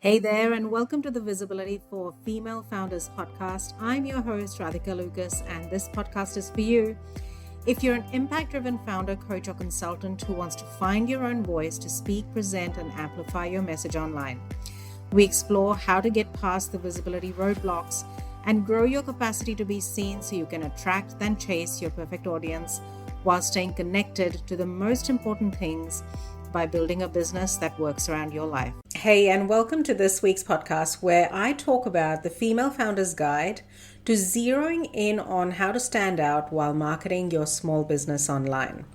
Hey there, and welcome to the Visibility for Female Founders podcast. I'm your host, Radhika Lucas, and this podcast is for you. If you're an impact driven founder, coach, or consultant who wants to find your own voice to speak, present, and amplify your message online, we explore how to get past the visibility roadblocks and grow your capacity to be seen so you can attract and chase your perfect audience while staying connected to the most important things by building a business that works around your life. Hey, and welcome to this week's podcast where I talk about the Female Founder's Guide to zeroing in on how to stand out while marketing your small business online.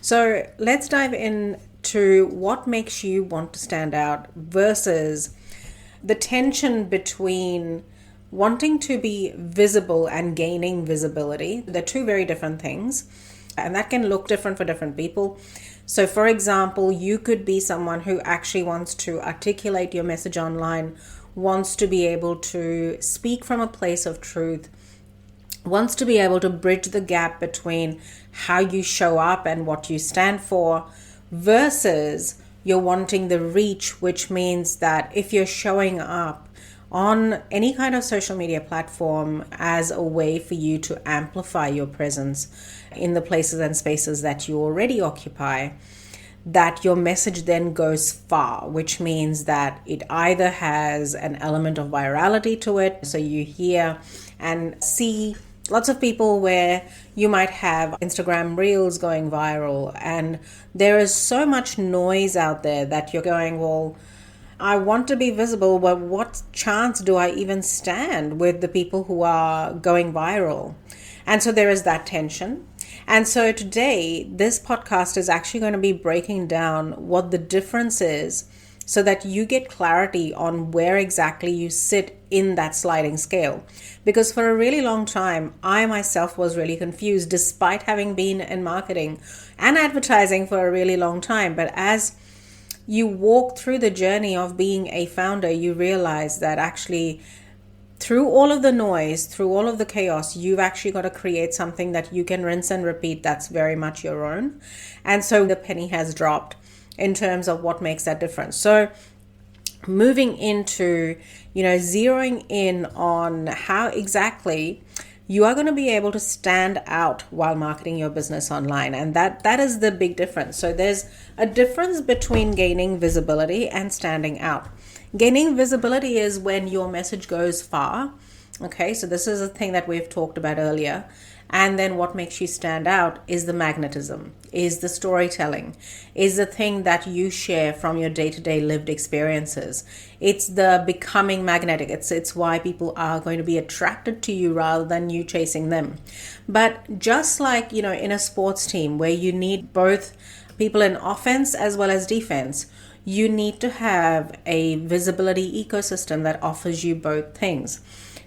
So let's dive into what makes you want to stand out versus the tension between wanting to be visible and gaining visibility. They're two very different things, and that can look different for different people. So for example, you could be someone who actually wants to articulate your message online, wants to be able to speak from a place of truth, wants to be able to bridge the gap between how you show up and what you stand for, versus you're wanting the reach, which means that if you're showing up on any kind of social media platform as a way for you to amplify your presence in the places and spaces that you already occupy, that your message then goes far, which means that it either has an element of virality to it. So you hear and see lots of people where you might have Instagram reels going viral, and there is so much noise out there that you're going, well, I want to be visible, but what chance do I even stand with the people who are going viral? And so there is that tension. And so today, this podcast is actually going to be breaking down what the difference is so that you get clarity on where exactly you sit in that sliding scale. Because for a really long time, I myself was really confused despite having been in marketing and advertising for a really long time. But as you walk through the journey of being a founder, you realize that actually through all of the noise, through all of the chaos, you've actually got to create something that you can rinse and repeat that's very much your own. And so the penny has dropped in terms of what makes that difference. So moving into, zeroing in on how exactly you are going to be able to stand out while marketing your business online. And that is the big difference. So there's a difference between gaining visibility and standing out. Gaining visibility is when your message goes far. Okay, so this is a thing that we've talked about earlier. And then what makes you stand out is the magnetism, is the storytelling, is the thing that you share from your day-to-day lived experiences. It's the becoming magnetic. It's why people are going to be attracted to you rather than you chasing them. But just like, in a sports team where you need both people in offense as well as defense, you need to have a visibility ecosystem that offers you both things.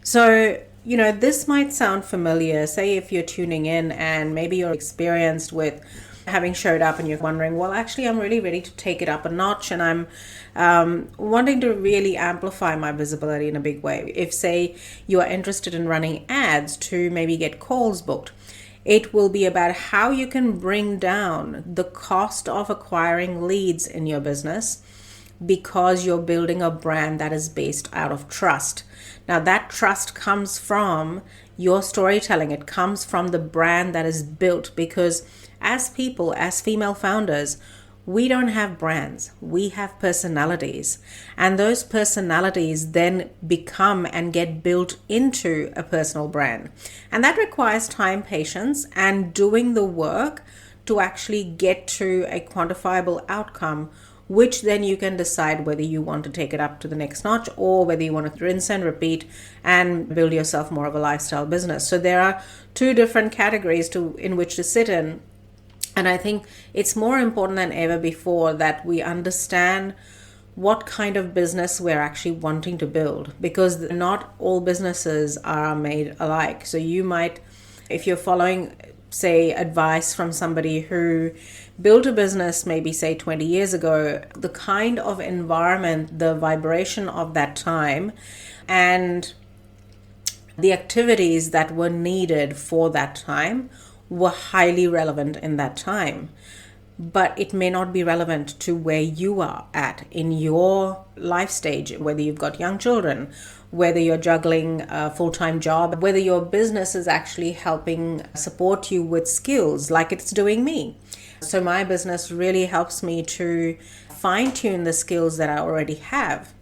So this might sound familiar. Say if you're tuning in and maybe you're experienced with having showed up and you're wondering, well, actually, I'm really ready to take it up a notch and I'm wanting to really amplify my visibility in a big way. If, say, you are interested in running ads to maybe get calls booked, it will be about how you can bring down the cost of acquiring leads in your business because you're building a brand that is based out of trust. Now, that trust comes from your storytelling. It comes from the brand that is built, because as people, as female founders, we don't have brands. We have personalities. And those personalities then become and get built into a personal brand. And that requires time, patience, and doing the work to actually get to a quantifiable outcome, which then you can decide whether you want to take it up to the next notch or whether you want to rinse and repeat and build yourself more of a lifestyle business. So there are two different categories in which to sit in. And I think it's more important than ever before that we understand what kind of business we're actually wanting to build, because not all businesses are made alike. So you might, if you're following, say, advice from somebody who built a business maybe, say, 20 years ago, the kind of environment, the vibration of that time, and the activities that were needed for that time were highly relevant in that time. but it may not be relevant to where you are at in your life stage, whether you've got young children, whether you're juggling a full-time job, whether your business is actually helping support you with skills like it's doing me. So my business really helps me to fine-tune the skills that I already have.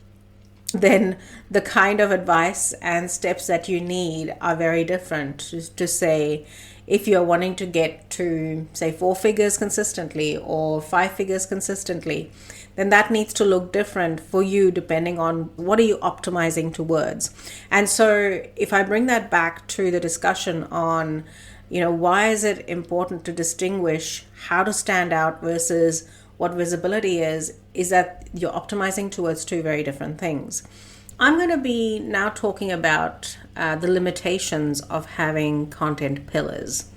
Then the kind of advice and steps that you need are very different. To say, if you're wanting to get to, say, 4 figures consistently or 5 figures consistently, then that needs to look different for you depending on what are you optimizing towards. And so if I bring that back to the discussion on, why is it important to distinguish how to stand out versus what visibility is that you're optimizing towards 2 very different things. I'm going to be now talking about the limitations of having content pillars.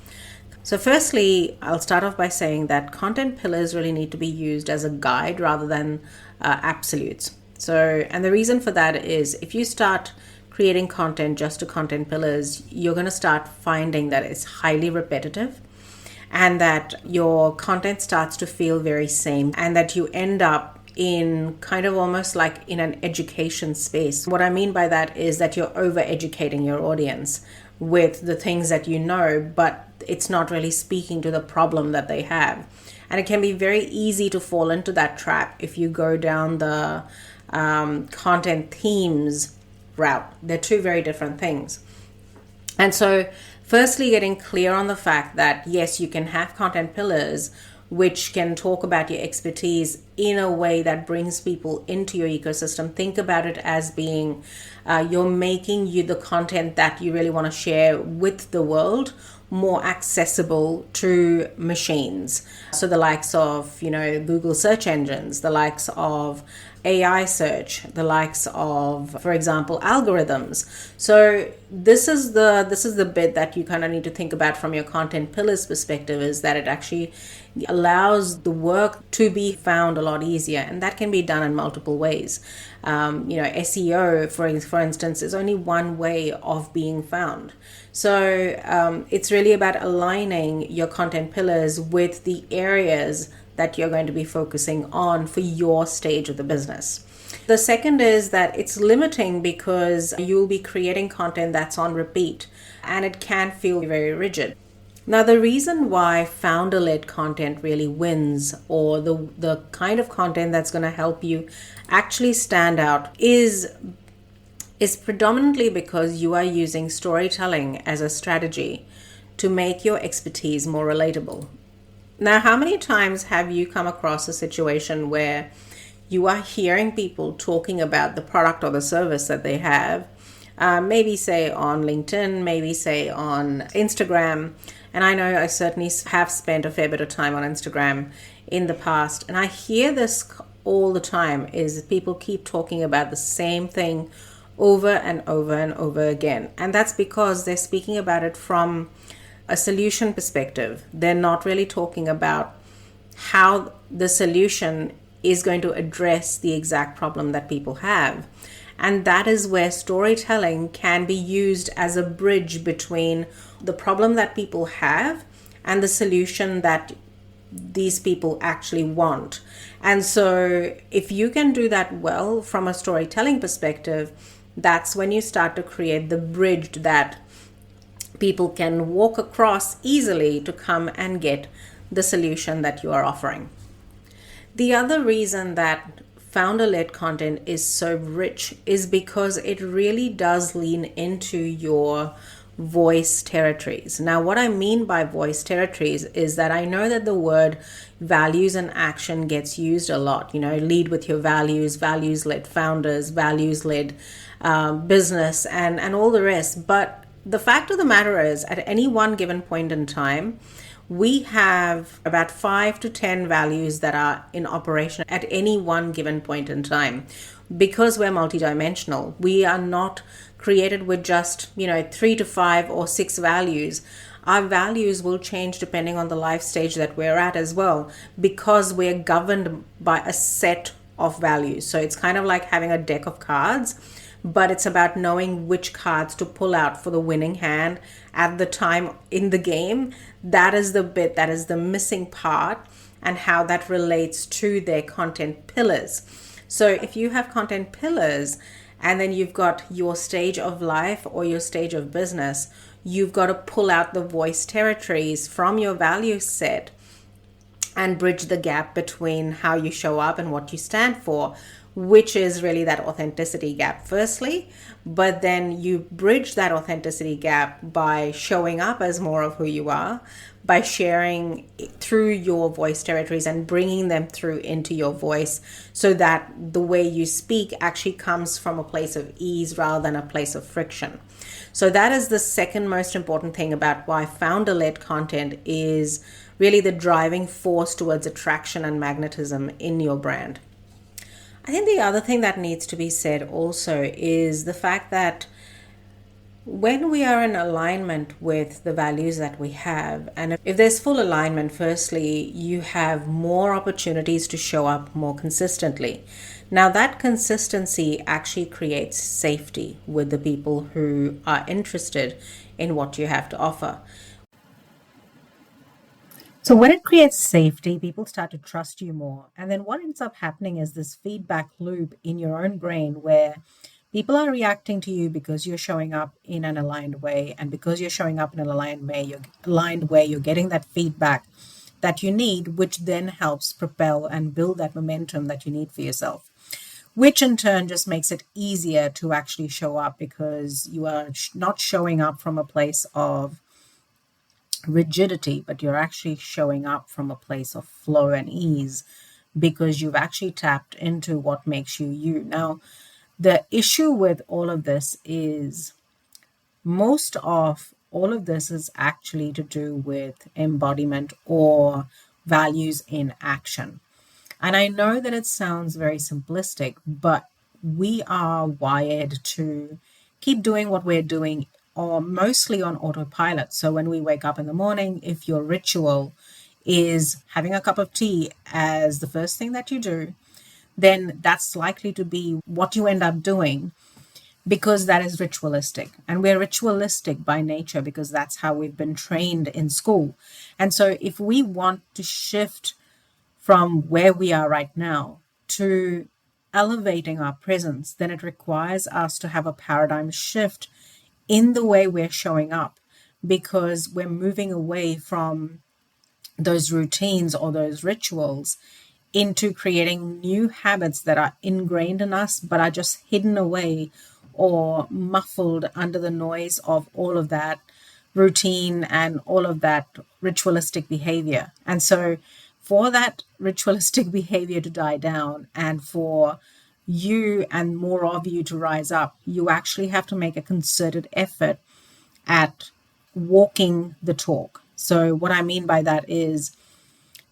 So firstly, I'll start off by saying that content pillars really need to be used as a guide rather than absolutes. And the reason for that is if you start creating content just to content pillars, you're going to start finding that it's highly repetitive and that your content starts to feel very same and that you end up in kind of almost like in an education space. What I mean by that is that you're over-educating your audience with the things that you know, but it's not really speaking to the problem that they have. And it can be very easy to fall into that trap if you go down the content themes route. They're 2 very different things. And so firstly, getting clear on the fact that yes, you can have content pillars which can talk about your expertise in a way that brings people into your ecosystem. Think about it as being you're making you the content that you really want to share with the world more accessible to machines. So the likes of, Google search engines, the likes of AI search, the likes of, for example, algorithms. So this is the bit that you kind of need to think about from your content pillars perspective, is that it actually allows the work to be found a lot easier, and that can be done in multiple ways. SEO, for instance, is only one way of being found. So it's really about aligning your content pillars with the areas that you're going to be focusing on for your stage of the business. The second is that it's limiting because you'll be creating content that's on repeat and it can feel very rigid. Now, the reason why founder-led content really wins, or the kind of content that's going to help you actually stand out, is predominantly because you are using storytelling as a strategy to make your expertise more relatable. Now, how many times have you come across a situation where you are hearing people talking about the product or the service that they have, maybe say on LinkedIn, maybe say on Instagram? And I know I certainly have spent a fair bit of time on Instagram in the past, and I hear this all the time, is people keep talking about the same thing over and over and over again. And that's because they're speaking about it from a solution perspective. They're not really talking about how the solution is going to address the exact problem that people have. And that is where storytelling can be used as a bridge between the problem that people have and the solution that these people actually want. And so if you can do that well from a storytelling perspective, that's when you start to create the bridge that people can walk across easily to come and get the solution that you are offering. The other reason that founder-led content is so rich is because it really does lean into your voice territories. Now, what I mean by voice territories is that I know that the word values and action gets used a lot. Lead with your values, values-led founders, values-led business, and all the rest. But the fact of the matter is, at any one given point in time, we have about 5 to 10 values that are in operation at any one given point in time. Because we're multidimensional, we are not created with just 3 to 5 or 6 values. Our values will change depending on the life stage that we're at as well, because we're governed by a set of values. So it's kind of like having a deck of cards, but it's about knowing which cards to pull out for the winning hand at the time in the game. That is the bit, that is the missing part. and how that relates to their content pillars. So if you have content pillars and then you've got your stage of life or your stage of business, you've got to pull out the voice territories from your value set and bridge the gap between how you show up and what you stand for, which is really that authenticity gap, firstly. But then you bridge that authenticity gap by showing up as more of who you are, by sharing through your voice territories and bringing them through into your voice, so that the way you speak actually comes from a place of ease rather than a place of friction. So that is the second most important thing about why founder-led content is really the driving force towards attraction and magnetism in your brand. I think the other thing that needs to be said also is the fact that when we are in alignment with the values that we have, and if there's full alignment, firstly, you have more opportunities to show up more consistently. Now, that consistency actually creates safety with the people who are interested in what you have to offer. So when it creates safety, people start to trust you more. And then what ends up happening is this feedback loop in your own brain where people are reacting to you because you're showing up in an aligned way. And because you're showing up in an aligned way, you're getting that feedback that you need, which then helps propel and build that momentum that you need for yourself, which in turn just makes it easier to actually show up because you are not showing up from a place of rigidity, but you're actually showing up from a place of flow and ease because you've actually tapped into what makes you you. Now, the issue with all of this is most of all of this is actually to do with embodiment or values in action. And I know that it sounds very simplistic, but we are wired to keep doing what we're doing or mostly on autopilot. So when we wake up in the morning, if your ritual is having a cup of tea as the first thing that you do, then that's likely to be what you end up doing because that is ritualistic. And we're ritualistic by nature because that's how we've been trained in school. And so if we want to shift from where we are right now to elevating our presence, then it requires us to have a paradigm shift in the way we're showing up, because we're moving away from those routines or those rituals into creating new habits that are ingrained in us, but are just hidden away or muffled under the noise of all of that routine and all of that ritualistic behavior. And so for that ritualistic behavior to die down and for you and more of you to rise up, you actually have to make a concerted effort at walking the talk. So what I mean by that is,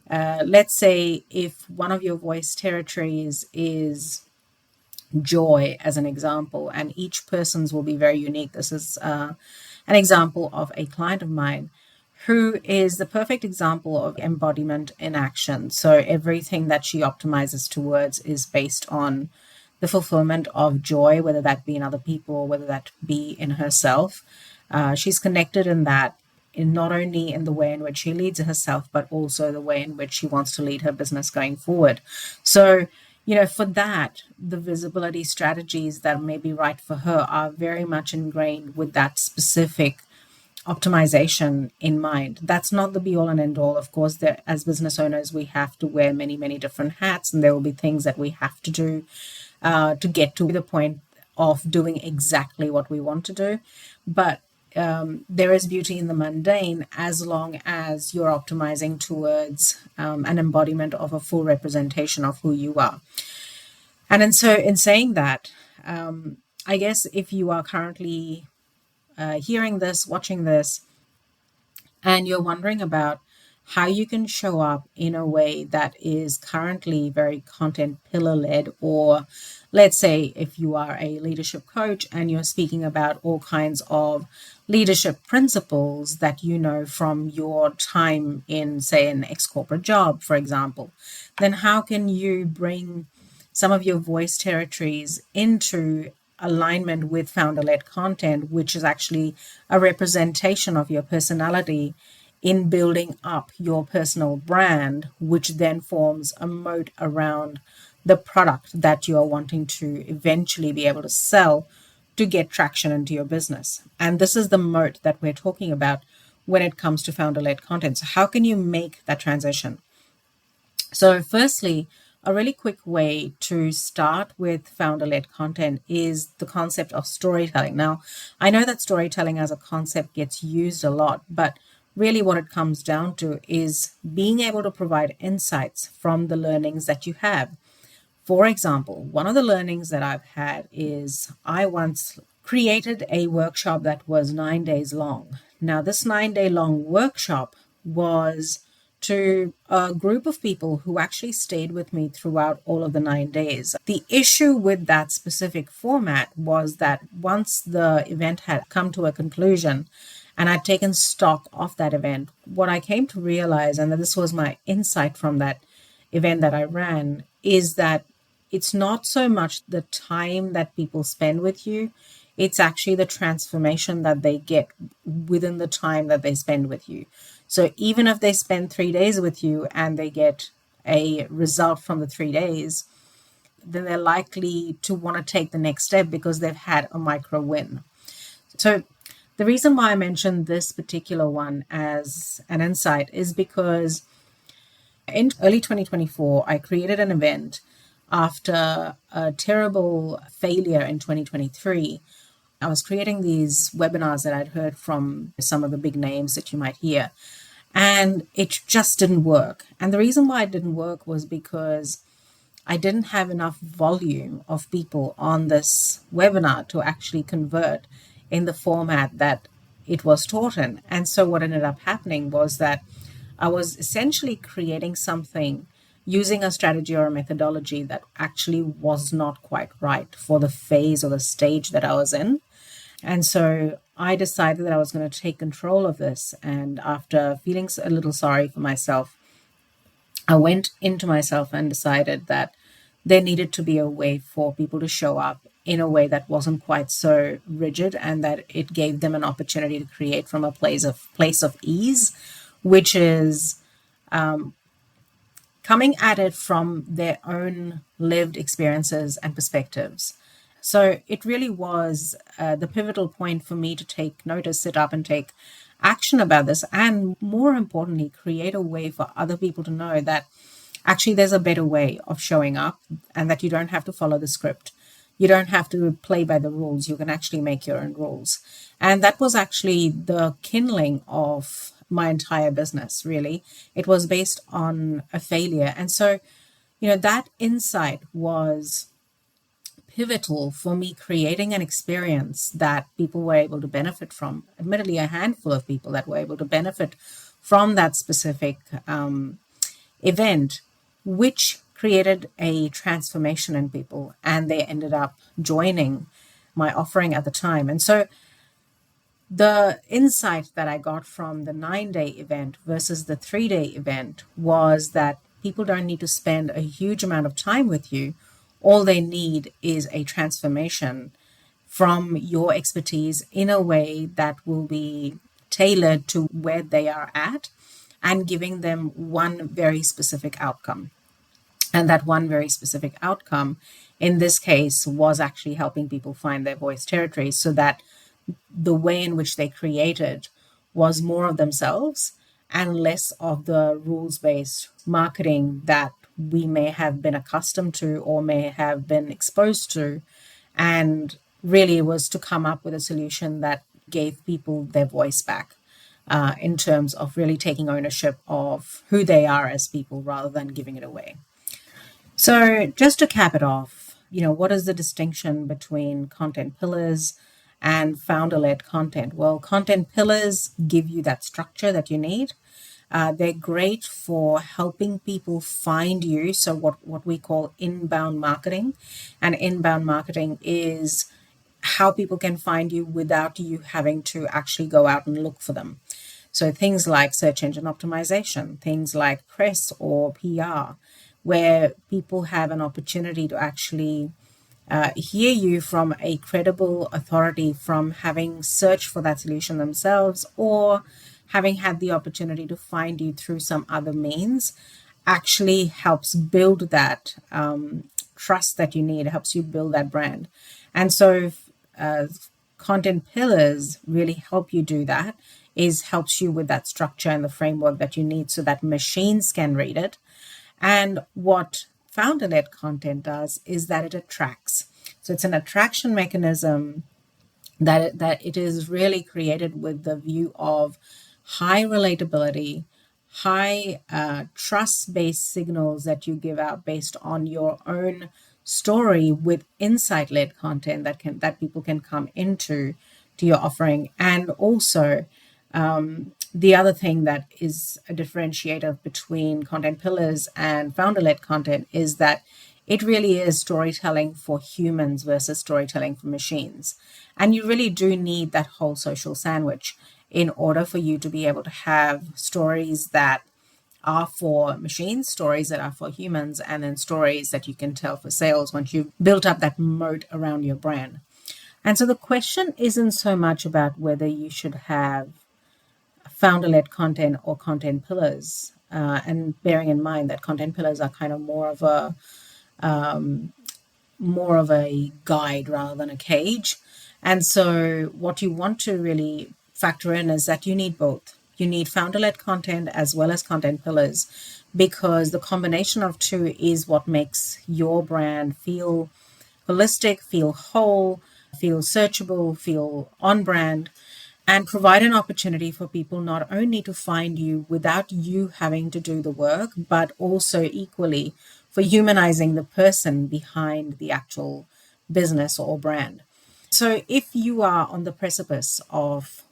let's say if one of your voice territories is joy, as an example, and each person's will be very unique. This is an example of a client of mine who is the perfect example of embodiment in action. So everything that she optimizes towards is based on the fulfillment of joy, whether that be in other people, whether that be in herself. She's connected in that, in not only in the way in which she leads herself, but also the way in which she wants to lead her business going forward. So, for that, the visibility strategies that may be right for her are very much ingrained with that specific optimization in mind. That's not the be all and end all. Of course, as business owners, we have to wear many, many different hats, and there will be things that we have to do to get to the point of doing exactly what we want to do. But there is beauty in the mundane as long as you're optimizing towards an embodiment of a full representation of who you are. And in saying that, I guess if you are currently hearing this, watching this, and you're wondering about how you can show up in a way that is currently very content pillar led, or let's say if you are a leadership coach and you're speaking about all kinds of leadership principles that you know from your time in, say, an ex-corporate job, for example, then how can you bring some of your voice territories into alignment with founder-led content, which is actually a representation of your personality in building up your personal brand, which then forms a moat around the product that you are wanting to eventually be able to sell to get traction into your business. And this is the moat that we're talking about when it comes to founder-led content. So how can you make that transition? So firstly, a really quick way to start with founder-led content is the concept of storytelling. Now, I know that storytelling as a concept gets used a lot, but really what it comes down to is being able to provide insights from the learnings that you have. For example, one of the learnings that I've had is I once created a workshop that was 9 days long. Now, this 9 day long workshop was to a group of people who actually stayed with me throughout all of the 9 days. The issue with that specific format was that once the event had come to a conclusion and I'd taken stock of that event, what I came to realize, and this was my insight from that event that I ran, is that it's not so much the time that people spend with you, it's actually the transformation that they get within the time that they spend with you. So even if they spend 3 days with you and they get a result from the 3 days, then they're likely to want to take the next step because they've had a micro win. So the reason why I mentioned this particular one as an insight is because in early 2024, I created an event after a terrible failure in 2023. I was creating these webinars that I'd heard from some of the big names that you might hear, and it just didn't work. And the reason why it didn't work was because I didn't have enough volume of people on this webinar to actually convert in the format that it was taught in. And so what ended up happening was that I was essentially creating something using a strategy or a methodology that actually was not quite right for the phase or the stage that I was in. And so I decided that I was going to take control of this. And after feeling a little sorry for myself, I went into myself and decided that there needed to be a way for people to show up in a way that wasn't quite so rigid, and that it gave them an opportunity to create from a place of ease, which is coming at it from their own lived experiences and perspectives. So it really was the pivotal point for me to take notice, sit up and take action about this, and more importantly, create a way for other people to know that actually there's a better way of showing up and that you don't have to follow the script. You don't have to play by the rules. You can actually make your own rules. And that was actually the kindling of my entire business, really. It was based on a failure. And so, that insight was pivotal for me creating an experience that people were able to benefit from. Admittedly, a handful of people that were able to benefit from that specific event, which created a transformation in people, and they ended up joining my offering at the time. And so the insight that I got from the 9 day event versus the 3 day event was that people don't need to spend a huge amount of time with you. All they need is a transformation from your expertise in a way that will be tailored to where they are at and giving them one very specific outcome. And that one very specific outcome, in this case, was actually helping people find their voice territory, so that the way in which they created was more of themselves and less of the rules-based marketing that we may have been accustomed to or may have been exposed to. And really it was to come up with a solution that gave people their voice back in terms of really taking ownership of who they are as people rather than giving it away. So just to cap it off, what is the distinction between content pillars and founder-led content? Well, content pillars give you that structure that you need. They're great for helping people find you. So what we call inbound marketing. And inbound marketing is how people can find you without you having to actually go out and look for them. So things like search engine optimization, things like press or PR, where people have an opportunity to actually hear you from a credible authority, from having searched for that solution themselves or having had the opportunity to find you through some other means actually helps build that trust that you need. It helps you build that brand. And so content pillars really help you do that, is helps you with that structure and the framework that you need so that machines can read it. And what founder-led content does is that it attracts. So it's an attraction mechanism that it is really created with the view of high relatability, high trust-based signals that you give out based on your own story, with insight-led content that people can come into to your offering. And also the other thing that is a differentiator between content pillars and founder-led content is that it really is storytelling for humans versus storytelling for machines. And you really do need that whole social sandwich in order for you to be able to have stories that are for machines, stories that are for humans, and then stories that you can tell for sales once you've built up that moat around your brand. And so the question isn't so much about whether you should have founder-led content or content pillars, and bearing in mind that content pillars are kind of more of a guide rather than a cage. And so what you want to really factor in is that you need both. You need founder-led content as well as content pillars, because the combination of two is what makes your brand feel holistic, feel whole, feel searchable, feel on brand, and provide an opportunity for people not only to find you without you having to do the work, but also equally for humanizing the person behind the actual business or brand. So if you are on the precipice of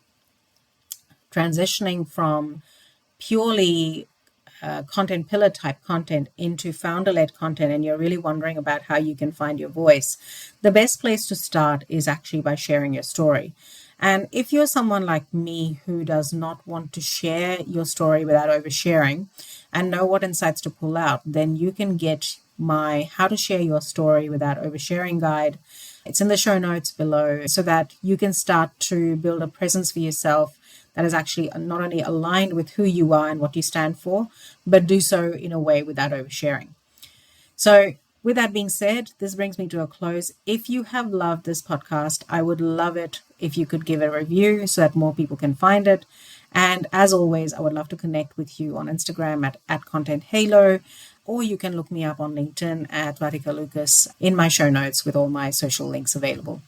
transitioning from purely content pillar type content into founder led content, and you're really wondering about how you can find your voice, the best place to start is actually by sharing your story. And if you're someone like me who does not want to share your story without oversharing and know what insights to pull out, then you can get my How to Share Your Story Without Oversharing guide. It's in the show notes below so that you can start to build a presence for yourself that is actually not only aligned with who you are and what you stand for, but do so in a way without oversharing. So with that being said, this brings me to a close. If you have loved this podcast, I would love it if you could give it a review so that more people can find it. And as always, I would love to connect with you on Instagram at Content Halo, or you can look me up on LinkedIn at Radhika Lucas in my show notes with all my social links available.